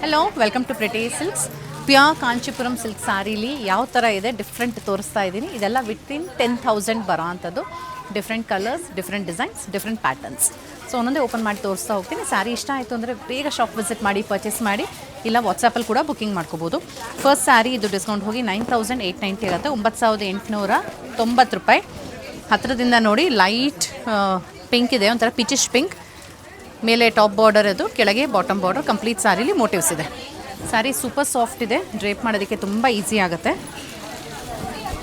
Hello, welcome to Pretty Silks. Pure Kanchipuram silk ಸ್ಯಾರೀಲಿ ಯಾವ ಥರ ಇದೆ ಡಿಫ್ರೆಂಟ್ ತೋರಿಸ್ತಾ ಇದ್ದೀನಿ. ಇದೆಲ್ಲ ವಿತಿನ್ 10,000 ಬರೋ ಅಂಥದ್ದು. Different colours, different designs, different patterns. So ಒಂದೊಂದೇ ಓಪನ್ ಮಾಡಿ ತೋರಿಸ್ತಾ ಹೋಗ್ತೀನಿ. ಸ್ಯಾರಿ ಇಷ್ಟ ಆಯಿತು ಅಂದರೆ ಬೇಗ ಶಾಪ್ ವಿಸಿಟ್ ಮಾಡಿ ಪರ್ಚೇಸ್ ಮಾಡಿ, ಇಲ್ಲ ವಾಟ್ಸಪ್ಪಲ್ಲಿ ಕೂಡ ಬುಕ್ಕಿಂಗ್ ಮಾಡ್ಕೋಬೋದು. ಫಸ್ಟ್ ಸ್ಯಾರಿ ಇದು ಡಿಸ್ಕೌಂಟ್ ಹೋಗಿ 9,890 ಆಗುತ್ತೆ. 9,890 ರೂಪಾಯಿ. ಹತ್ತಿರದಿಂದ ನೋಡಿ, ಲೈಟ್ ಪಿಂಕ್ ಇದೆ, ಒಂಥರ ಪಿಚಿಶ್ ಪಿಂಕ್. ಮೇಲೆ ಟಾಪ್ ಬಾರ್ಡರ್, ಅದು ಕೆಳಗೆ ಬಾಟಮ್ ಬಾರ್ಡರ್. ಕಂಪ್ಲೀಟ್ ಸ್ಯಾರಿಲಿ ಮೋಟಿವ್ಸ್ ಇದೆ. ಸ್ಯಾರಿ ಸೂಪರ್ ಸಾಫ್ಟ್ ಇದೆ, ಡ್ರೇಪ್ ಮಾಡೋದಕ್ಕೆ ತುಂಬ ಈಸಿ ಆಗುತ್ತೆ.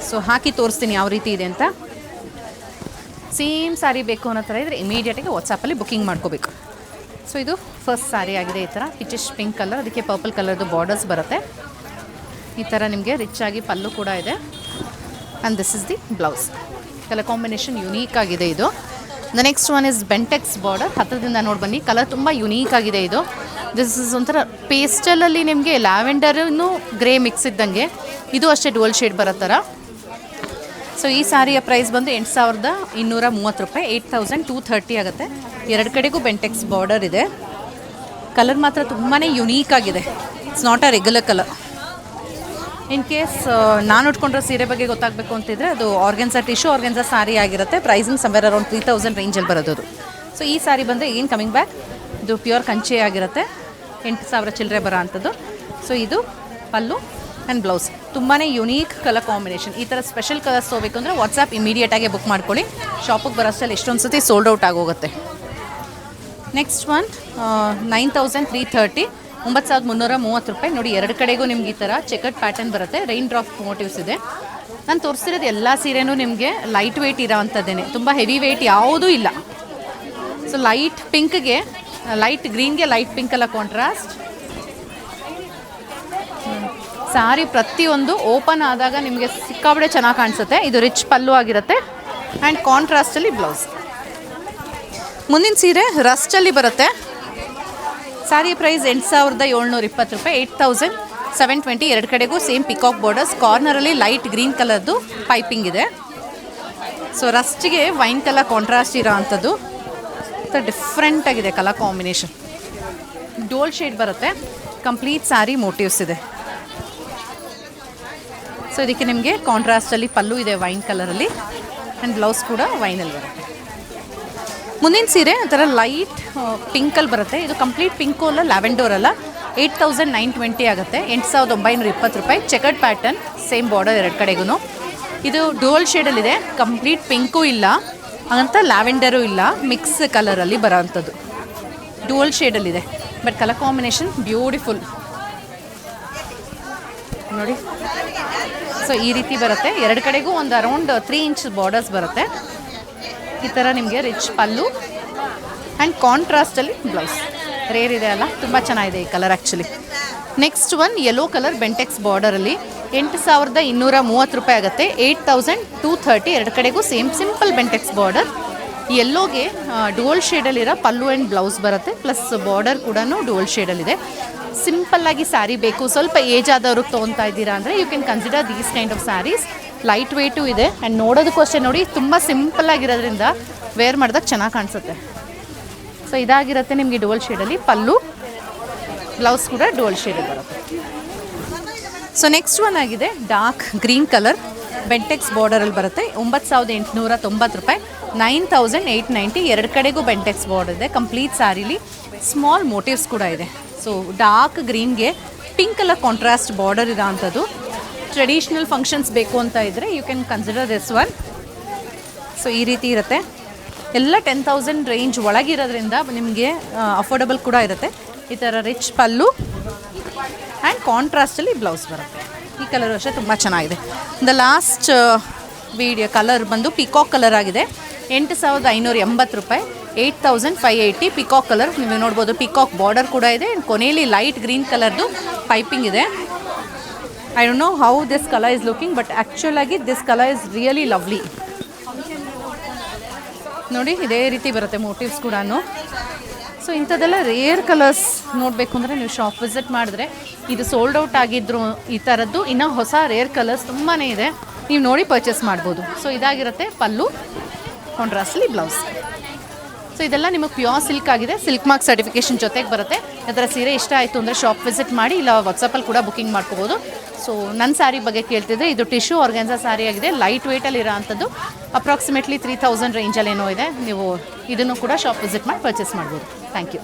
ಸೊ ಹಾಕಿ ತೋರಿಸ್ತೀನಿ ಯಾವ ರೀತಿ ಇದೆ ಅಂತ. ಸೇಮ್ ಸ್ಯಾರಿ ಬೇಕು ಅನ್ನೋ ಥರ ಇದ್ದರೆ ಇಮಿಡಿಯೇಟಾಗಿ ವಾಟ್ಸಪ್ಪಲ್ಲಿ ಬುಕ್ಕಿಂಗ್ ಮಾಡ್ಕೋಬೇಕು. ಸೊ ಇದು ಫಸ್ಟ್ ಸ್ಯಾರಿ ಆಗಿದೆ. ಈ ಥರ ಪಿಚಿಶ್ ಪಿಂಕ್ ಕಲರ್, ಅದಕ್ಕೆ ಪರ್ಪಲ್ ಕಲರ್ದು ಬಾರ್ಡರ್ಸ್ ಬರುತ್ತೆ. ಈ ಥರ ನಿಮಗೆ ರಿಚ್ ಆಗಿ ಪಲ್ಲು ಕೂಡ ಇದೆ. And this is the blouse. Colour combination unique ಆಗಿದೆ ಇದು. The next one is Bentex border. ಹತ್ತಿರದಿಂದ ನೋಡಿ ಬನ್ನಿ, ಕಲರ್ ತುಂಬ ಯುನೀಕ್ ಆಗಿದೆ ಇದು. ದಿಸ್ ಇಸ್ ಒಂಥರ ಪೇಸ್ಟಲಲ್ಲಿ ನಿಮಗೆ ಲ್ಯಾವೆಂಡರ್ನು ಗ್ರೇ ಮಿಕ್ಸ್ ಇದ್ದಂಗೆ. ಇದು ಅಷ್ಟೇ ಡುವಲ್ ಶೇಡ್ ಬರೋ ಥರ. ಸೊ ಈ ಸ್ಯಾರಿಯ ಪ್ರೈಸ್ ಬಂದು 8,230 ರೂಪಾಯಿ. 8,230 ಆಗುತ್ತೆ. ಎರಡು ಕಡೆಗೂ ಬೆಂಟೆಕ್ಸ್ ಬಾರ್ಡರ್ ಇದೆ. ಕಲರ್ ಮಾತ್ರ ತುಂಬಾ ಯುನೀಕ್ ಆಗಿದೆ. It's not a regular colour. In case ನಾನು ಉಟ್ಕೊಂಡಿರೋ ಸೀರೆ ಬಗ್ಗೆ ಗೊತ್ತಾಗಬೇಕು ಅಂತಿದ್ರೆ, ಅದು ಆರ್ಗೆನ್ಸಾ ಟಿಶ್ಯೂ ಆರ್ಗೆನ್ಸಾ ಸ್ಯಾರಿ ಆಗಿರುತ್ತೆ. ಪ್ರೈಸಿಂಗ್ ಸಮ್ವೇರ್ ಅರೌಂಡ್ 3,000 ರೇಂಜಲ್ಲಿ ಬರೋದು. ಸೊ ಈ ಸ್ಯಾರಿ ಬಂದರೆ ಏನು ಕಮಿಂಗ್ ಬ್ಯಾಕ್, ಇದು ಪ್ಯೂರ್ ಕಂಚೆ ಆಗಿರುತ್ತೆ. 8,000 ಚಿಲ್ಲರೆ ಬರೋ ಅಂಥದ್ದು. ಸೊ ಇದು ಪಲ್ಲು ಆ್ಯಂಡ್ ಬ್ಲೌಸ್. ತುಂಬಾ ಯುನೀಕ್ ಕಲರ್ ಕಾಂಬಿನೇಷನ್. ಈ ಥರ ಸ್ಪೆಷಲ್ ಕಲರ್ಸ್ ತೊಗೋಬೇಕು ಅಂದರೆ ವಾಟ್ಸಪ್ ಇಮಿಡಿಯೇಟಾಗಿ ಬುಕ್ ಮಾಡ್ಕೊಳ್ಳಿ. ಶಾಪಿಗೆ ಬರೋಷ್ಟಲ್ಲಿ ಎಷ್ಟೊಂದು ಸತಿ ಸೋಲ್ಡ್ ಔಟ್ ಆಗೋಗುತ್ತೆ. ನೆಕ್ಸ್ಟ್ ಒನ್ 9,330, 9,330 ರೂಪಾಯಿ. ನೋಡಿ, ಎರಡು ಕಡೆಗೂ ನಿಮ್ಗೆ ಈ ಥರ ಚೆಕರ್ಡ್ ಪ್ಯಾಟರ್ನ್ ಬರುತ್ತೆ. ರೈನ್ ಡ್ರಾಪ್ ಮೋಟಿವ್ಸ್ ಇದೆ. ನಾನು ತೋರಿಸ್ತಿರೋದು ಎಲ್ಲ ಸೀರೆನೂ ನಿಮಗೆ ಲೈಟ್ ವೆಯ್ಟ್ ಇರೋ ಅಂಥದ್ದೇನೆ, ತುಂಬ ಹೆವಿ ವೆಯ್ಟ್ ಯಾವುದೂ ಇಲ್ಲ. ಸೊ ಲೈಟ್ ಪಿಂಕ್ಗೆ ಲೈಟ್ ಗ್ರೀನ್ಗೆ ಲೈಟ್ ಪಿಂಕ್ ಎಲ್ಲ ಕಾಂಟ್ರಾಸ್ಟ್. ಸ್ಯಾರಿ ಪ್ರತಿಯೊಂದು ಓಪನ್ ಆದಾಗ ನಿಮಗೆ ಸಿಕ್ಕಾಬಡೆ ಚೆನ್ನಾಗಿ ಕಾಣಿಸುತ್ತೆ. ಇದು ರಿಚ್ ಪಲ್ಲು ಆಗಿರುತ್ತೆ ಆ್ಯಂಡ್ ಕಾಂಟ್ರಾಸ್ಟಲ್ಲಿ ಬ್ಲೌಸ್. ಮುಂದಿನ ಸೀರೆ ರಸ್ಟಲ್ಲಿ ಬರುತ್ತೆ. ಸ್ಯಾರಿ ಪ್ರೈಸ್ 8,720 ರೂಪಾಯಿ. 8,720. ಎರಡು ಕಡೆಗೂ ಸೇಮ್ ಪಿಕಾಕ್ ಬಾರ್ಡರ್ಸ್. ಕಾರ್ನರಲ್ಲಿ ಲೈಟ್ ಗ್ರೀನ್ ಕಲರ್ದು ಪೈಪಿಂಗ್ ಇದೆ. ಸೊ ರಸ್ಟಿಗೆ ವೈನ್ ಕಲರ್ ಕಾಂಟ್ರಾಸ್ಟ್ ಇರೋ ಅಂಥದ್ದು. ಡಿಫ್ರೆಂಟ್ ಆಗಿದೆ ಕಲರ್ ಕಾಂಬಿನೇಷನ್. ಡೋಲ್ ಶೇಡ್ ಬರುತ್ತೆ. ಕಂಪ್ಲೀಟ್ ಸ್ಯಾರಿ ಮೋಟಿವ್ಸ್ ಇದೆ. ಸೊ ಇದಕ್ಕೆ ನಿಮಗೆ ಕಾಂಟ್ರಾಸ್ಟಲ್ಲಿ ಪಲ್ಲು ಇದೆ ವೈನ್ ಕಲರಲ್ಲಿ, ಆ್ಯಂಡ್ ಬ್ಲೌಸ್ ಕೂಡ ವೈನಲ್ಲಿ ಬರುತ್ತೆ. ಮುಂದಿನ ಸೀರೆ ಒಂಥರ ಲೈಟ್ ಪಿಂಕಲ್ಲಿ ಬರುತ್ತೆ. ಇದು ಕಂಪ್ಲೀಟ್ ಪಿಂಕು ಅಲ್ಲ, ಲ್ಯಾವೆಂಡೋರ್ ಅಲ್ಲ. 8,920 ಆಗುತ್ತೆ. 8,920 ರೂಪಾಯಿ. ಚೆಕರ್ಡ್ ಪ್ಯಾಟರ್ನ್, ಸೇಮ್ ಬಾರ್ಡರ್ ಎರಡು ಕಡೆಗೂ. ಇದು ಡೋಲ್ ಶೇಡಲ್ಲಿದೆ. ಕಂಪ್ಲೀಟ್ ಪಿಂಕು ಇಲ್ಲ, ಹಾಗಂತ ಲ್ಯಾವೆಂಡರು ಇಲ್ಲ, ಮಿಕ್ಸ್ ಕಲರಲ್ಲಿ ಬರೋ ಅಂಥದ್ದು. ಡುವಲ್ ಶೇಡಲ್ಲಿದೆ, ಬಟ್ ಕಲರ್ ಕಾಂಬಿನೇಷನ್ ಬ್ಯೂಟಿಫುಲ್ ನೋಡಿ. ಸೊ ಈ ರೀತಿ ಬರುತ್ತೆ. ಎರಡು ಕಡೆಗೂ ಒಂದು ಅರೌಂಡ್ 3 ಇಂಚ್ ಬಾರ್ಡರ್ಸ್ ಬರುತ್ತೆ. ಈ ಥರ ನಿಮಗೆ ರಿಚ್ ಪಲ್ಲು ಆ್ಯಂಡ್ ಕಾಂಟ್ರಾಸ್ಟಲ್ಲಿ ಬ್ಲೌಸ್. ರೇರ್ ಇದೆ ಅಲ್ಲ, ತುಂಬ ಚೆನ್ನಾಗಿದೆ ಈ colour actually. Next one yellow colour Bentex ಬಾರ್ಡರಲ್ಲಿ 8,230 ರೂಪಾಯಿ ಆಗುತ್ತೆ. 8,230. ಎರಡು ಕಡೆಗೂ ಸೇಮ್ ಸಿಂಪಲ್ ಬೆಂಟೆಕ್ಸ್ ಬಾರ್ಡರ್. ಯೆಲ್ಲೋಗೆ ಡುವಲ್ ಶೇಡಲ್ಲಿರೋ ಪಲ್ಲು ಆ್ಯಂಡ್ ಬ್ಲೌಸ್ ಬರುತ್ತೆ. ಪ್ಲಸ್ ಬಾರ್ಡರ್ ಕೂಡ ಡುವಲ್ ಶೇಡಲ್ಲಿದೆ. ಸಿಂಪಲ್ಲಾಗಿ ಸ್ಯಾರಿ ಬೇಕು, ಸ್ವಲ್ಪ ಏಜ್ ಆದವ್ರಿಗೆ ತೊಗೊತಾ ಇದ್ದೀರಾ ಅಂದರೆ you can consider these kind of saris. Light weight ಇದೆ ಆ್ಯಂಡ್ ನೋಡೋದಕ್ಕೂ ಅಷ್ಟೇ. ನೋಡಿ, ತುಂಬ ಸಿಂಪಲ್ಲಾಗಿರೋದ್ರಿಂದ ವೇರ್ ಮಾಡಿದಾಗ ಚೆನ್ನಾಗಿ ಕಾಣಿಸುತ್ತೆ. ಸೊ ಇದಾಗಿರುತ್ತೆ ನಿಮಗೆ ಡುವಲ್ ಶೇಡಲ್ಲಿ ಪಲ್ಲು, ಬ್ಲೌಸ್ ಕೂಡ ಡುವಲ್ ಶೇಡಲ್ಲಿ ಬರುತ್ತೆ. ಸೊ ನೆಕ್ಸ್ಟ್ ಒನ್ ಆಗಿದೆ ಡಾರ್ಕ್ ಗ್ರೀನ್ ಕಲರ್ ಬೆಂಟೆಕ್ಸ್ ಬಾರ್ಡರಲ್ಲಿ ಬರುತ್ತೆ. 9,890 ರೂಪಾಯಿ. 9,890. ಎರಡು ಕಡೆಗೂ ಬೆಂಟೆಕ್ಸ್ ಬಾರ್ಡರ್ ಇದೆ. ಕಂಪ್ಲೀಟ್ ಸ್ಯಾರಿಲಿ ಸ್ಮಾಲ್ ಮೋಟಿವ್ಸ್ ಕೂಡ ಇದೆ. ಸೊ ಡಾರ್ಕ್ ಗ್ರೀನ್ಗೆ ಪಿಂಕ್ ಕಲರ್ ಕಾಂಟ್ರಾಸ್ಟ್ ಬಾರ್ಡರ್ ಇರೋ ಅಂಥದ್ದು. ಟ್ರೆಡಿಷ್ನಲ್ ಫಂಕ್ಷನ್ಸ್ ಬೇಕು ಅಂತ ಇದ್ದರೆ you can consider this one. So ಈ ರೀತಿ ಇರುತ್ತೆ. ಎಲ್ಲ 10,000 ರೇಂಜ್ ಒಳಗಿರೋದ್ರಿಂದ ನಿಮಗೆ ಅಫೋರ್ಡಬಲ್ ಕೂಡ ಇರುತ್ತೆ. ಈ ಥರ ರಿಚ್ ಪಲ್ಲು ಆ್ಯಂಡ್ ಕಾಂಟ್ರಾಸ್ಟಲ್ಲಿ ಬ್ಲೌಸ್ ಬರುತ್ತೆ. ಈ ಕಲರ್ ಅಷ್ಟೇ ತುಂಬ ಚೆನ್ನಾಗಿದೆ. ದ ಲಾಸ್ಟ್ ವೀಡಿಯೋ ಕಲರ್ ಬಂದು ಪಿಕಾಕ್ ಕಲರ್ ಆಗಿದೆ. 8,580 ರೂಪಾಯಿ. 8,580. ಪಿಕಾಕ್ ಕಲರ್ ನೀವು ನೋಡ್ಬೋದು. ಪಿಕಾಕ್ ಬಾರ್ಡರ್ ಕೂಡ ಇದೆ. ಆ್ಯಂಡ್ ಕೊನೆಯಲ್ಲಿ ಲೈಟ್ ಗ್ರೀನ್ ಕಲರ್ದು ಪೈಪಿಂಗ್ ಇದೆ. I don't know how this colour is looking, but actual ಆಗಿ this colour is really lovely. ನೋಡಿ, ಇದೇ ರೀತಿ ಬರುತ್ತೆ ಮೋಟಿವ್ಸ್ ಕೂಡ. ಸೊ ಇಂಥದ್ದೆಲ್ಲ ರೇರ್ ಕಲರ್ಸ್ ನೋಡಬೇಕು ಅಂದರೆ ನೀವು ಶಾಪ್ ವಿಸಿಟ್ ಮಾಡಿದ್ರೆ, ಇದು ಸೋಲ್ಡ್ ಔಟ್ ಆಗಿದ್ರು ಈ ಥರದ್ದು ಇನ್ನೂ ಹೊಸ ರೇರ್ ಕಲರ್ಸ್ ತುಂಬಾ ಇದೆ, ನೀವು ನೋಡಿ ಪರ್ಚೇಸ್ ಮಾಡ್ಬೋದು. ಸೊ ಇದಾಗಿರುತ್ತೆ ಪಲ್ಲು, ಕಾಂಟ್ರಾಸ್ಟಲ್ಲಿ ಬ್ಲೌಸ್. ಸೊ ಇದೆಲ್ಲ ನಿಮಗೆ ಪ್ಯೂರ್ ಸಿಲ್ಕ್ ಆಗಿದೆ, ಸಿಲ್ಕ್ ಮಾರ್ಕ್ ಸರ್ಟಿಫಿಕೇಷನ್ ಜೊತೆಗೆ ಬರುತ್ತೆ. ಅದರ ಸೀರೆ ಇಷ್ಟ ಆಯಿತು ಅಂದರೆ ಶಾಪ್ ವಿಸಿಟ್ ಮಾಡಿ, ಇಲ್ಲ ವಾಟ್ಸಪ್ಪಲ್ಲಿ ಕೂಡ ಬುಕಿಂಗ್ ಮಾಡ್ಕೋಬೋದು. ಸೊ ನನ್ನ ಸ್ಯಾರಿ ಬಗ್ಗೆ ಕೇಳ್ತಿದ್ರೆ ಇದು ಟಿಶ್ಯೂ ಆರ್ಗೆನ್ಸಾ ಸ್ಯಾರಿ ಆಗಿದೆ, ಲೈಟ್ ವೆಯ್ಟಲ್ಲಿ ಇರೋ ಅಂಥದ್ದು. ಅಪ್ರಾಕ್ಸಿಮೇಟ್ಲಿ 3000 ರೇಂಜಲ್ಲಿ ಏನೋ ಇದೆ. ನೀವು ಇದನ್ನು ಕೂಡ ಶಾಪ್ ವಿಸಿಟ್ ಮಾಡಿ ಪರ್ಚೇಸ್ ಮಾಡ್ಬೋದು. Thank you.